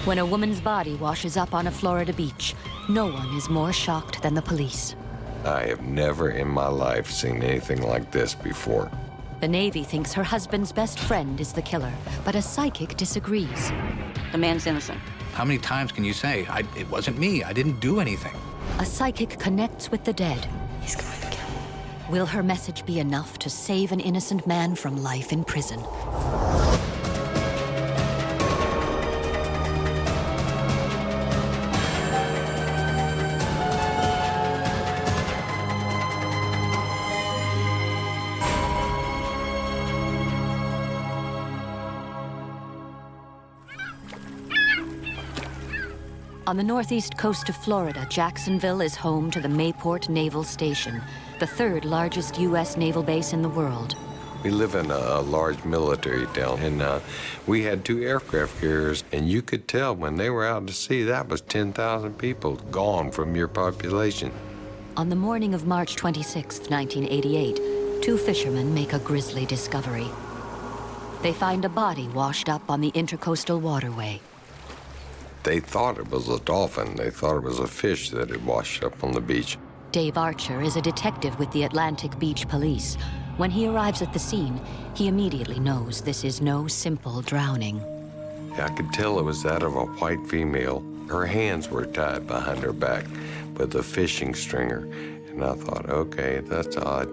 When a woman's body washes up on a Florida beach, no one is more shocked than the police. I have never in my life seen anything like this before. The Navy thinks her husband's best friend is the killer, but a psychic disagrees. The man's innocent. How many times can you say, it wasn't me, I didn't do anything? A psychic connects with the dead. He's going to kill him. Will her message be enough to save an innocent man from life in prison? On the northeast coast of Florida, Jacksonville is home to the Mayport Naval Station, the third largest U.S. naval base in the world. We live in a large military town, and we had 2 aircraft carriers, and you could tell when they were out to sea, that was 10,000 people gone from your population. On the morning of March 26, 1988, 2 fishermen make a grisly discovery. They find a body washed up on the intercoastal waterway. They thought it was a dolphin. They thought it was a fish that had washed up on the beach. Dave Archer is a detective with the Atlantic Beach Police. When he arrives at the scene, he immediately knows this is no simple drowning. I could tell it was that of a white female. Her hands were tied behind her back with a fishing stringer. And I thought, okay, that's odd.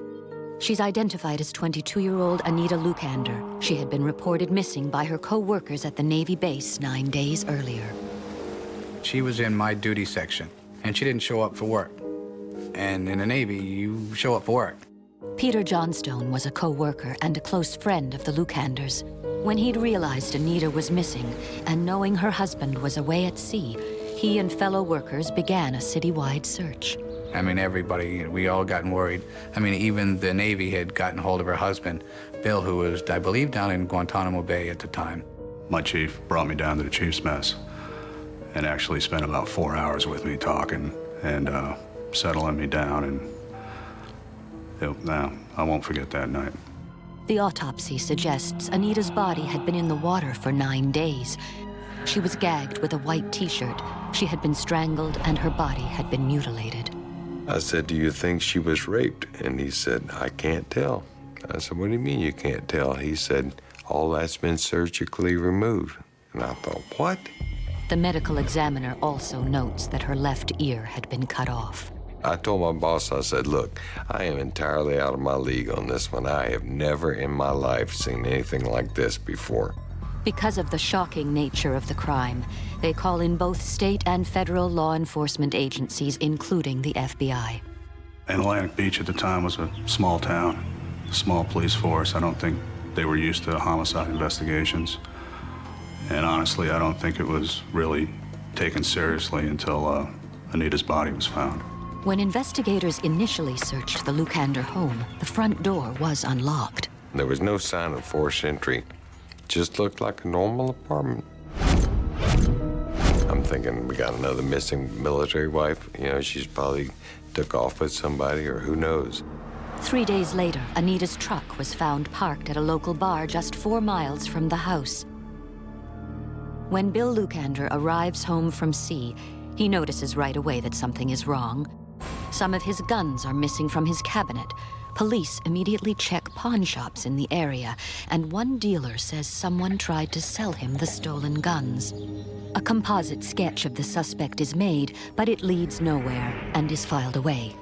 She's identified as 22-year-old Anita Lucander. She had been reported missing by her co-workers at the Navy base 9 days earlier. She was in my duty section, and she didn't show up for work. And in the Navy, you show up for work. Peter Johnstone was a co-worker and a close friend of the Lucanders. When he'd realized Anita was missing, and knowing her husband was away at sea, he and fellow workers began a citywide search. I mean, everybody, we all gotten worried. I mean, even the Navy had gotten hold of her husband, Bill, who was, I believe, down in Guantanamo Bay at the time. My chief brought me down to the chief's mess and actually spent about 4 hours with me talking and settling me down, and I won't forget that night. The autopsy suggests Anita's body had been in the water for 9 days. She was gagged with a white t-shirt. She had been strangled and her body had been mutilated. I said, do you think she was raped? And he said, I can't tell. I said, what do you mean you can't tell? He said, all that's been surgically removed. And I thought, what? The medical examiner also notes that her left ear had been cut off. I told my boss, I said, look, I am entirely out of my league on this one. I have never in my life seen anything like this before. Because of the shocking nature of the crime, they call in both state and federal law enforcement agencies, including the FBI. And Atlantic Beach at the time was a small town, a small police force. I don't think they were used to homicide investigations. And honestly, I don't think it was really taken seriously until Anita's body was found. When investigators initially searched the Lucander home, the front door was unlocked. There was no sign of forced entry. Just looked like a normal apartment. I'm thinking we got another missing military wife. You know, she's probably took off with somebody, or who knows. 3 days later, Anita's truck was found parked at a local bar just 4 miles from the house. When Bill Lucander arrives home from sea, he notices right away that something is wrong. Some of his guns are missing from his cabinet. Police immediately check pawn shops in the area, and one dealer says someone tried to sell him the stolen guns. A composite sketch of the suspect is made, but it leads nowhere and is filed away.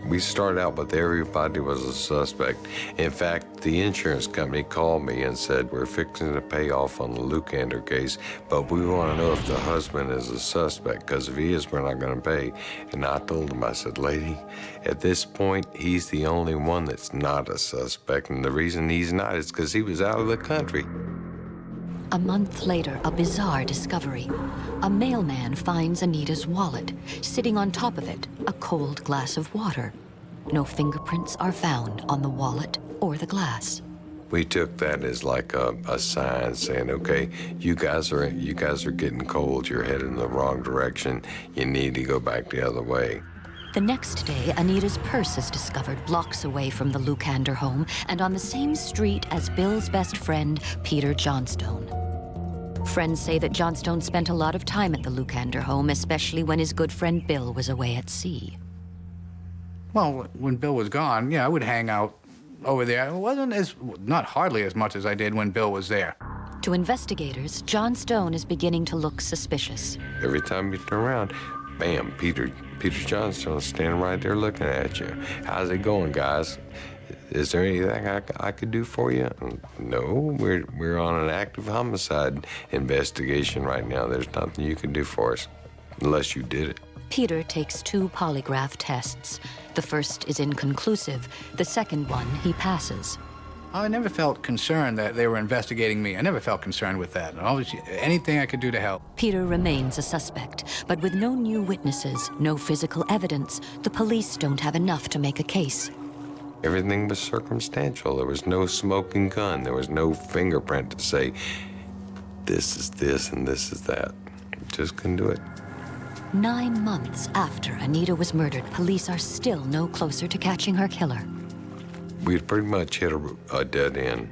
We started out with everybody was a suspect. In fact, the insurance company called me and said, we're fixing to pay off on the Lucander case, but we want to know if the husband is a suspect, because if he is, we're not going to pay. And I told him, I said, lady, at this point, he's the only one that's not a suspect, and the reason he's not is because he was out of the country. A month later, a bizarre discovery. A mailman finds Anita's wallet. Sitting on top of it, a cold glass of water. No fingerprints are found on the wallet or the glass. We took that as like a sign saying, okay, you guys are getting cold. You're headed in the wrong direction. You need to go back the other way. The next day, Anita's purse is discovered blocks away from the Lucander home and on the same street as Bill's best friend, Peter Johnstone. Friends say that Johnstone spent a lot of time at the Lucander home, especially when his good friend Bill was away at sea. Well, when Bill was gone, yeah, I would hang out over there. It wasn't not hardly as much as I did when Bill was there. To investigators, Johnstone is beginning to look suspicious. Every time you turn around, bam, Peter Johnstone standing right there looking at you. How's it going, guys? Is there anything I could do for you? No, we're on an active homicide investigation right now. There's nothing you can do for us, unless you did it. Peter takes 2 polygraph tests. The first is inconclusive. The second one he passes. I never felt concerned that they were investigating me. I never felt concerned with that. Always anything I could do to help. Peter remains a suspect, but with no new witnesses, no physical evidence, the police don't have enough to make a case. Everything was circumstantial. There was no smoking gun. There was no fingerprint to say, this is this and this is that. Just couldn't do it. 9 months after Anita was murdered, police are still no closer to catching her killer. We'd pretty much hit a dead end.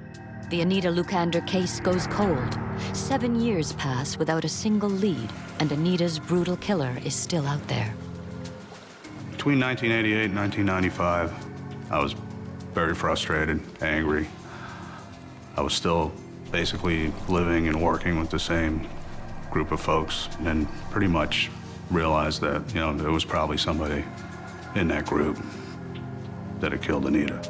The Anita Lucander case goes cold. 7 years pass without a single lead, and Anita's brutal killer is still out there. Between 1988 and 1995, I was very frustrated, angry. I was still basically living and working with the same group of folks, and pretty much realized that, you know, there was probably somebody in that group that had killed Anita.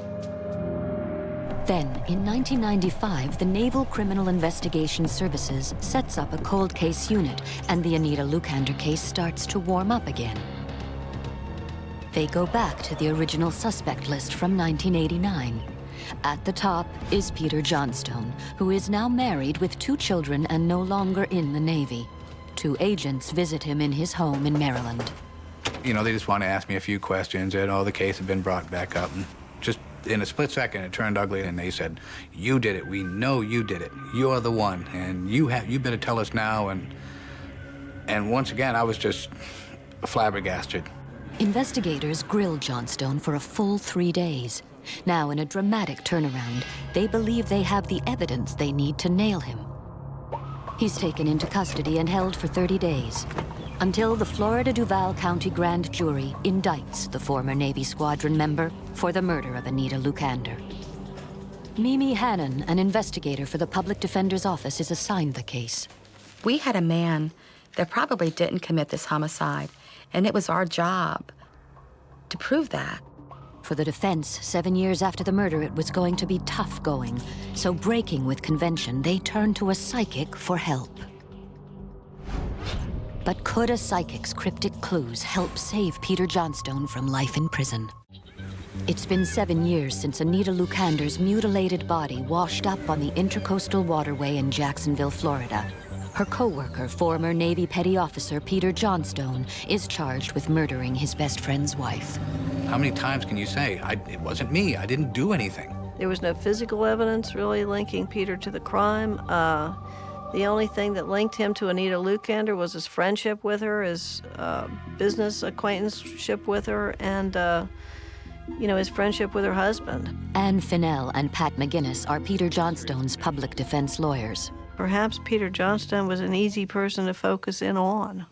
Then, in 1995, the Naval Criminal Investigation Services sets up a cold case unit, and the Anita Lucander case starts to warm up again. They go back to the original suspect list from 1989. At the top is Peter Johnstone, who is now married with 2 children and no longer in the Navy. 2 agents visit him in his home in Maryland. You know, they just want to ask me a few questions, and the case had been brought back up. And just in a split second, it turned ugly, and they said, "You did it. We know you did it. You're the one, and you better tell us now." And once again, I was just flabbergasted. Investigators grill Johnstone for a full 3 days. Now, in a dramatic turnaround, they believe they have the evidence they need to nail him. He's taken into custody and held for 30 days, until the Florida Duval County Grand Jury indicts the former Navy squadron member for the murder of Anita Lucander. Mimi Hannon, an investigator for the Public Defender's Office, is assigned the case. We had a man that probably didn't commit this homicide, and it was our job to prove that. For the defense, 7 years after the murder, it was going to be tough going. So breaking with convention, they turned to a psychic for help. But could a psychic's cryptic clues help save Peter Johnstone from life in prison? It's been 7 years since Anita Lucander's mutilated body washed up on the Intracoastal Waterway in Jacksonville, Florida. Her coworker, former Navy Petty Officer Peter Johnstone, is charged with murdering his best friend's wife. How many times can you say, it wasn't me, I didn't do anything? There was no physical evidence really linking Peter to the crime. The only thing that linked him to Anita Lucander was his friendship with her, his business acquaintanceship with her, and his friendship with her husband. Ann Finnell and Pat McGinnis are Peter Johnstone's public defense lawyers. Perhaps Peter Johnstone was an easy person to focus in on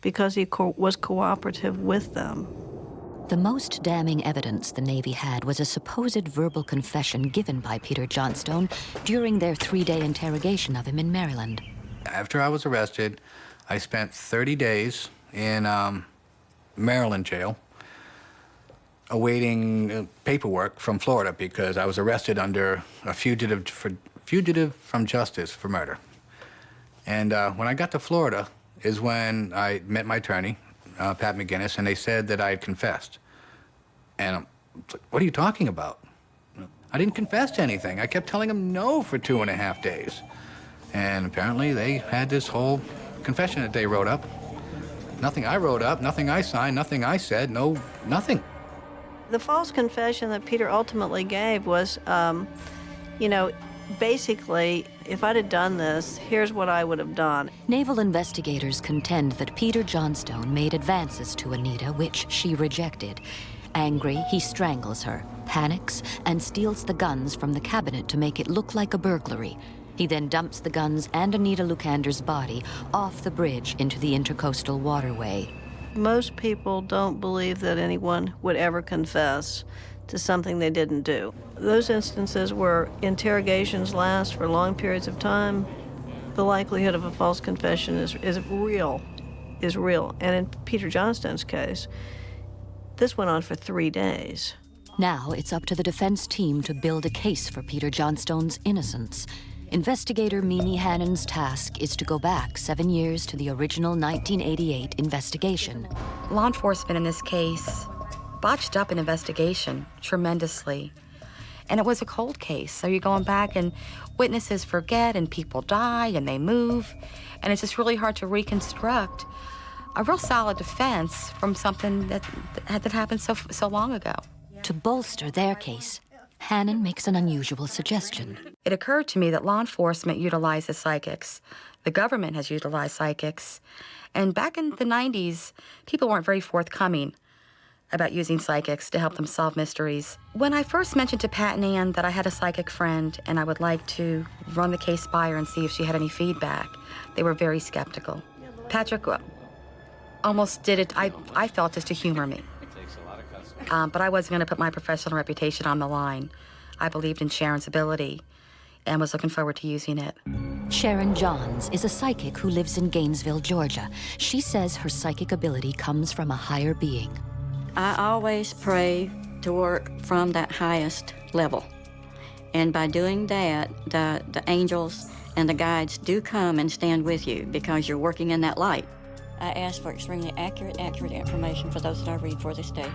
because he was cooperative with them. The most damning evidence the Navy had was a supposed verbal confession given by Peter Johnstone during their 3-day interrogation of him in Maryland. After I was arrested, I spent 30 days in Maryland jail awaiting paperwork from Florida because I was arrested under a fugitive from justice for murder. And when I got to Florida is when I met my attorney, Pat McGinnis, and they said that I had confessed. And I'm like, what are you talking about? I didn't confess to anything. I kept telling them no for 2.5 days. And apparently they had this whole confession that they wrote up. Nothing I wrote up, nothing I signed, nothing I said, nothing. The false confession that Peter ultimately gave was, basically, if I'd have done this, here's what I would have done. Naval investigators contend that Peter Johnstone made advances to Anita, which she rejected. Angry, he strangles her, panics, and steals the guns from the cabinet to make it look like a burglary. He then dumps the guns and Anita Lucander's body off the bridge into the intercoastal waterway. Most people don't believe that anyone would ever confess to something they didn't do. Those instances where interrogations last for long periods of time, the likelihood of a false confession is real. And in Peter Johnstone's case, this went on for 3 days. Now it's up to the defense team to build a case for Peter Johnstone's innocence. Investigator Mimi Hannon's task is to go back 7 years to the original 1988 investigation. Law enforcement in this case botched up an investigation tremendously. And it was a cold case, so you're going back and witnesses forget and people die and they move, and it's just really hard to reconstruct a real solid defense from something that happened so long ago. To bolster their case, Hannon makes an unusual suggestion. It occurred to me that law enforcement utilizes psychics. The government has utilized psychics. And back in the 90s, people weren't very forthcoming about using psychics to help them solve mysteries. When I first mentioned to Pat and Ann that I had a psychic friend and I would like to run the case by her and see if she had any feedback, they were very skeptical. Patrick almost did it, I felt, just to humor me. But I wasn't going to put my professional reputation on the line. I believed in Sharon's ability and was looking forward to using it. Sharon Johns is a psychic who lives in Gainesville, Georgia. She says her psychic ability comes from a higher being. I always pray to work from that highest level. And by doing that, the angels and the guides do come and stand with you because you're working in that light. I ask for extremely accurate information for those that I read for this day.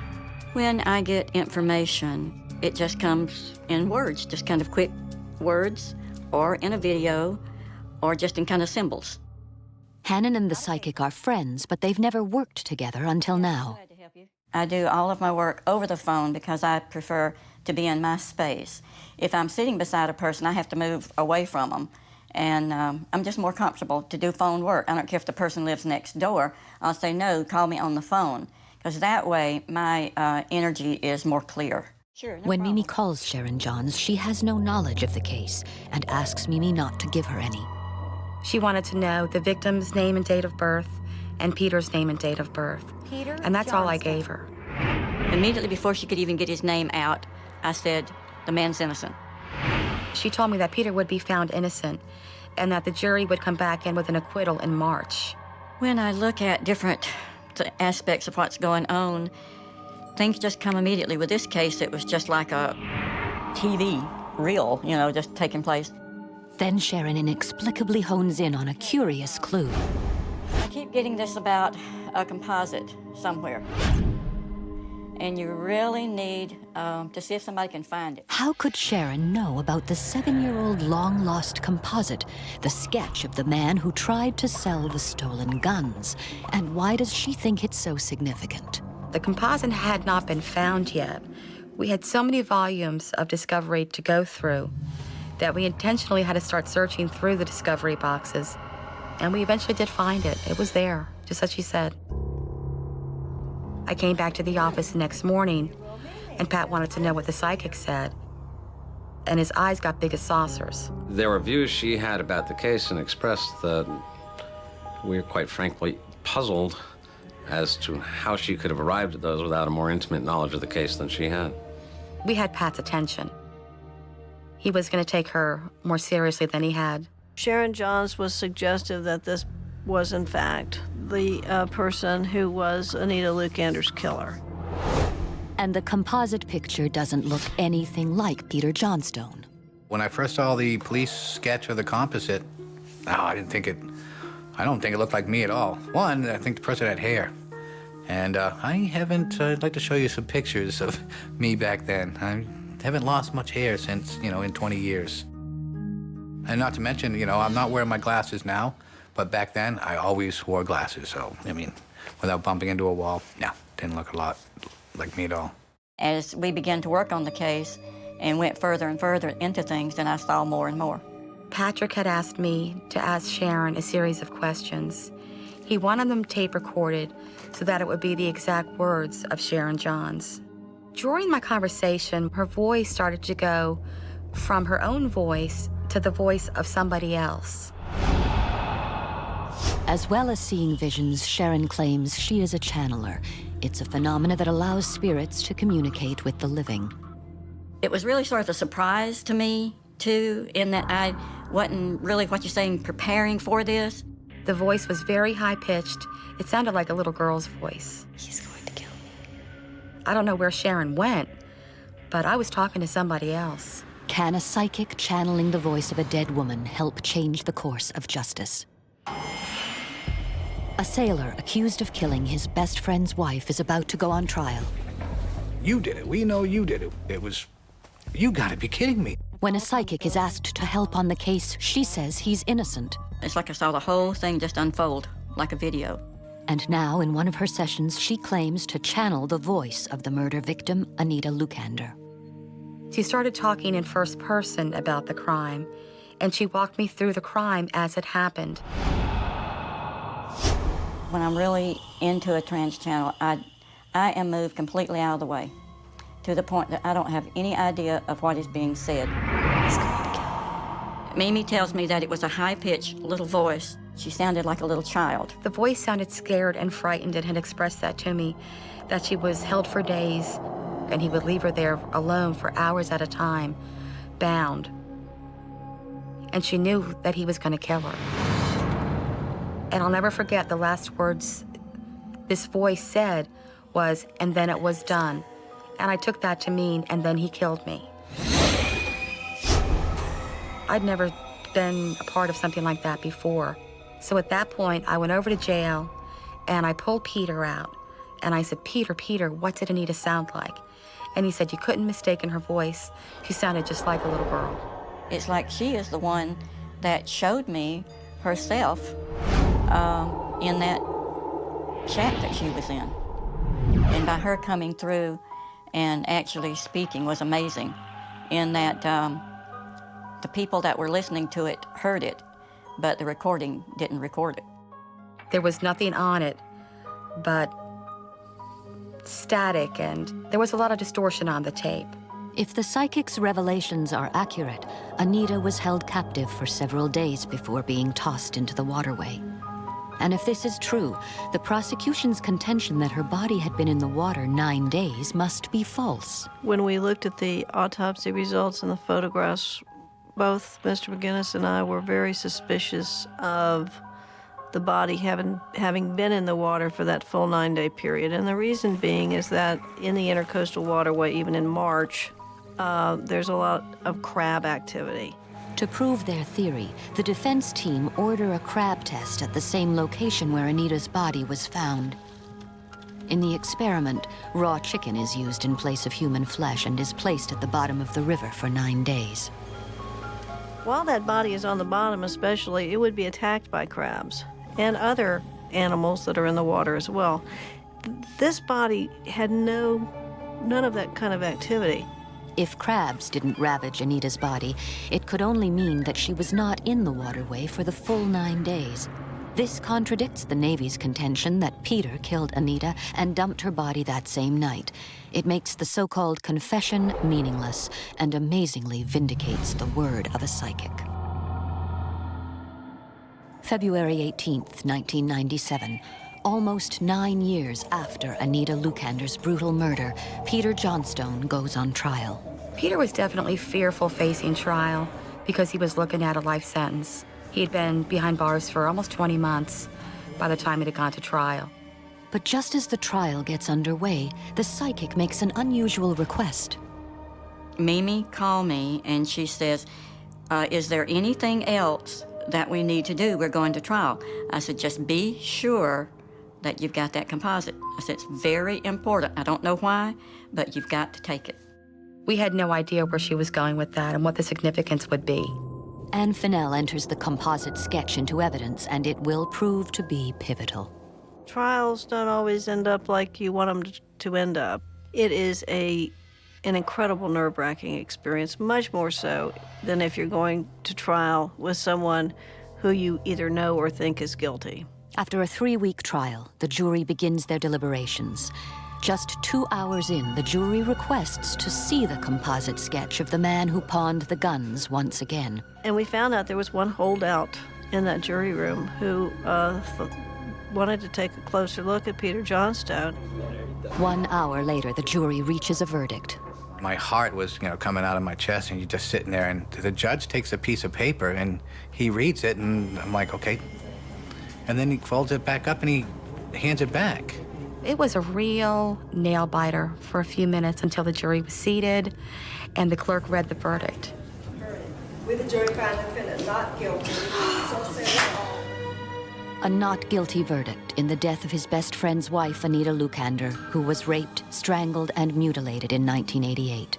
When I get information, it just comes in words, just kind of quick words, or in a video, or just in kind of symbols. Hannon and the psychic are friends, but they've never worked together until now. I do all of my work over the phone because I prefer to be in my space. If I'm sitting beside a person, I have to move away from them. And I'm just more comfortable to do phone work. I don't care if the person lives next door. I'll say, no, call me on the phone. Because that way, my energy is more clear. Sure, When Mimi calls Sharon Johns, she has no knowledge of the case and asks Mimi not to give her any. She wanted to know the victim's name and date of birth and Peter's name and date of birth. Peter And that's all I Johnstone. gave her. Immediately before she could even get his name out, I said, the man's innocent. She told me that Peter would be found innocent and that the jury would come back in with an acquittal in March. When I look at different aspects of what's going on, things just come immediately. With this case, it was just like a TV reel, just taking place. Then Sharon inexplicably hones in on a curious clue. I keep getting this about a composite somewhere. And you really need to see if somebody can find it. How could Sharon know about the 7-year-old long-lost composite, the sketch of the man who tried to sell the stolen guns? And why does she think it's so significant? The composite had not been found yet. We had so many volumes of discovery to go through that we intentionally had to start searching through the discovery boxes. And we eventually did find it. It was there, just as she said. I came back to the office the next morning, and Pat wanted to know what the psychic said. And his eyes got big as saucers. There were views she had about the case and expressed that we were quite frankly puzzled as to how she could have arrived at those without a more intimate knowledge of the case than she had. We had Pat's attention. He was going to take her more seriously than he had. Sharon Johns was suggestive that this was, in fact, the person who was Anita Lucander's killer. And the composite picture doesn't look anything like Peter Johnstone. When I first saw the police sketch of the composite, I don't think it looked like me at all. One, I think the person had hair. And I'd like to show you some pictures of me back then. I haven't lost much hair since, in 20 years. And not to mention, I'm not wearing my glasses now, but back then I always wore glasses. So, without bumping into a wall, didn't look a lot like me at all. As we began to work on the case and went further and further into things, then I saw more and more. Patrick had asked me to ask Sharon a series of questions. He wanted them tape recorded so that it would be the exact words of Sharon Johns. During my conversation, her voice started to go from her own voice to the voice of somebody else. As well as seeing visions, Sharon claims she is a channeler. It's a phenomena that allows spirits to communicate with the living. It was really sort of a surprise to me, too, in that I wasn't really, what you're saying, preparing for this. The voice was very high-pitched. It sounded like a little girl's voice. He's going to kill me. I don't know where Sharon went, but I was talking to somebody else. Can a psychic channeling the voice of a dead woman help change the course of justice? A sailor accused of killing his best friend's wife is about to go on trial. You did it. We know you did it. It was... You gotta be kidding me. When a psychic is asked to help on the case, she says he's innocent. It's like I saw the whole thing just unfold, like a video. And now, in one of her sessions, she claims to channel the voice of the murder victim, Anita Lucander. She started talking in first person about the crime, and she walked me through the crime as it happened. When I'm really into a trance channel, I am moved completely out of the way, to the point that I don't have any idea of what is being said. Mimi tells me that it was a high-pitched little voice. She sounded like a little child. The voice sounded scared and frightened and had expressed that to me, that she was held for days, and he would leave her there alone for hours at a time, bound. And she knew that he was going to kill her. And I'll never forget the last words this voice said was, "And then it was done." And I took that to mean, and then he killed me. I'd never been a part of something like that before. So at that point, I went over to jail, and I pulled Peter out. And I said, Peter, what did Anita sound like? And he said, you couldn't mistake her voice. She sounded just like a little girl. It's like she is the one that showed me herself in that shack that she was in. And by her coming through and actually speaking was amazing, in that the people that were listening to it heard it, but the recording didn't record it. There was nothing on it but static, and there was a lot of distortion on the tape. If the psychic's revelations are accurate, Anita was held captive for several days before being tossed into the waterway. And if this is true, the prosecution's contention that her body had been in the water 9 days must be false. When we looked at the autopsy results and the photographs, both Mr. McGinnis and I were very suspicious of the body having been in the water for that full 9-day period. And the reason being is that in the intercoastal waterway, even in March, there's a lot of crab activity. To prove their theory, the defense team order a crab test at the same location where Anita's body was found. In the experiment, raw chicken is used in place of human flesh and is placed at the bottom of the river for 9 days. While that body is on the bottom especially, it would be attacked by crabs and other animals that are in the water as well. This body had none of that kind of activity. If crabs didn't ravage Anita's body, it could only mean that she was not in the waterway for the full 9 days. This contradicts the Navy's contention that Peter killed Anita and dumped her body that same night. It makes the so-called confession meaningless and amazingly vindicates the word of a psychic. February 18th, 1997. Almost 9 years after Anita Lucander's brutal murder, Peter Johnstone goes on trial. Peter was definitely fearful facing trial because he was looking at a life sentence. He had been behind bars for almost 20 months by the time it had gone to trial. But just as the trial gets underway, the psychic makes an unusual request. Mimi called me and she says, is there anything else that we need to do? We're going to trial. I said, just be sure that you've got that composite. I said, it's very important. I don't know why, but you've got to take it. We had no idea where she was going with that and what the significance would be. Anne Fennell enters the composite sketch into evidence, and it will prove to be pivotal. Trials don't always end up like you want them to end up. It is an incredible nerve-wracking experience, much more so than if you're going to trial with someone who you either know or think is guilty. After a 3-week trial, the jury begins their deliberations. Just 2 hours in, the jury requests to see the composite sketch of the man who pawned the guns once again. And we found out there was one holdout in that jury room who wanted to take a closer look at Peter Johnstone. 1 hour later, the jury reaches a verdict. My heart was, coming out of my chest, and you're just sitting there, and the judge takes a piece of paper, and he reads it, and I'm like, okay. And then he folds it back up, and he hands it back. It was a real nail-biter for a few minutes until the jury was seated and the clerk read the verdict. We, the jury, find the defendant not guilty. So say all. A not guilty verdict in the death of his best friend's wife, Anita Lucander, who was raped, strangled, and mutilated in 1988.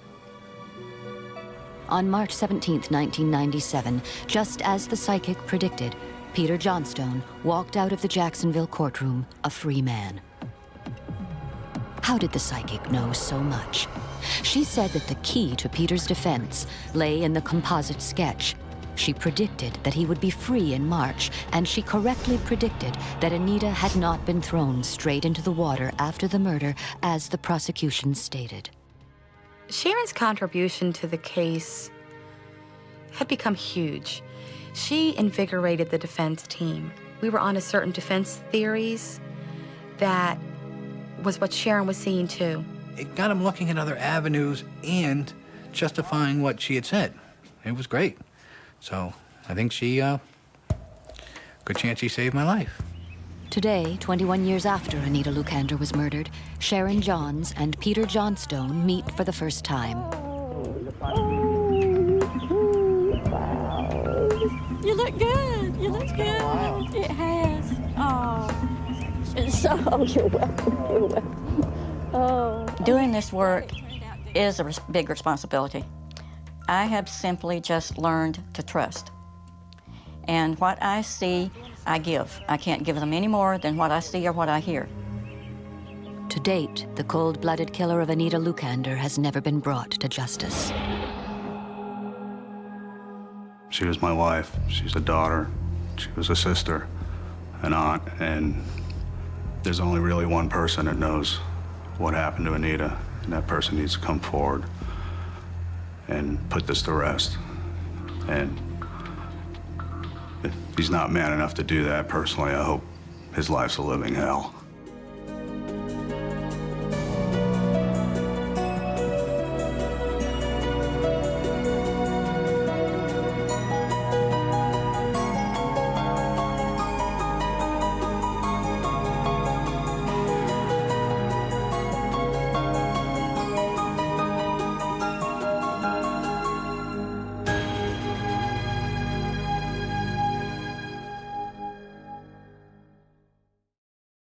On March 17, 1997, just as the psychic predicted, Peter Johnstone walked out of the Jacksonville courtroom a free man. How did the psychic know so much? She said that the key to Peter's defense lay in the composite sketch. She predicted that he would be free in March, and she correctly predicted that Anita had not been thrown straight into the water after the murder, as the prosecution stated. Sharon's contribution to the case had become huge. She invigorated the defense team. We were on a certain defense theories that was what Sharon was seeing too. It got him looking at other avenues and justifying what she had said. It was great. So I think good chance she saved my life. Today, 21 years after Anita Lucander was murdered, Sharon Johns and Peter Johnstone meet for the first time. You look good. You look good. It has. Oh. It's so, you're welcome. You're welcome. Oh. Doing this work is a big responsibility. I have simply just learned to trust. And what I see, I give. I can't give them any more than what I see or what I hear. To date, the cold-blooded killer of Anita Lucander has never been brought to justice. She was my wife. She's a daughter. She was a sister, an aunt, and there's only really one person that knows what happened to Anita, and that person needs to come forward and put this to rest. And if he's not man enough to do that, personally, I hope his life's a living hell.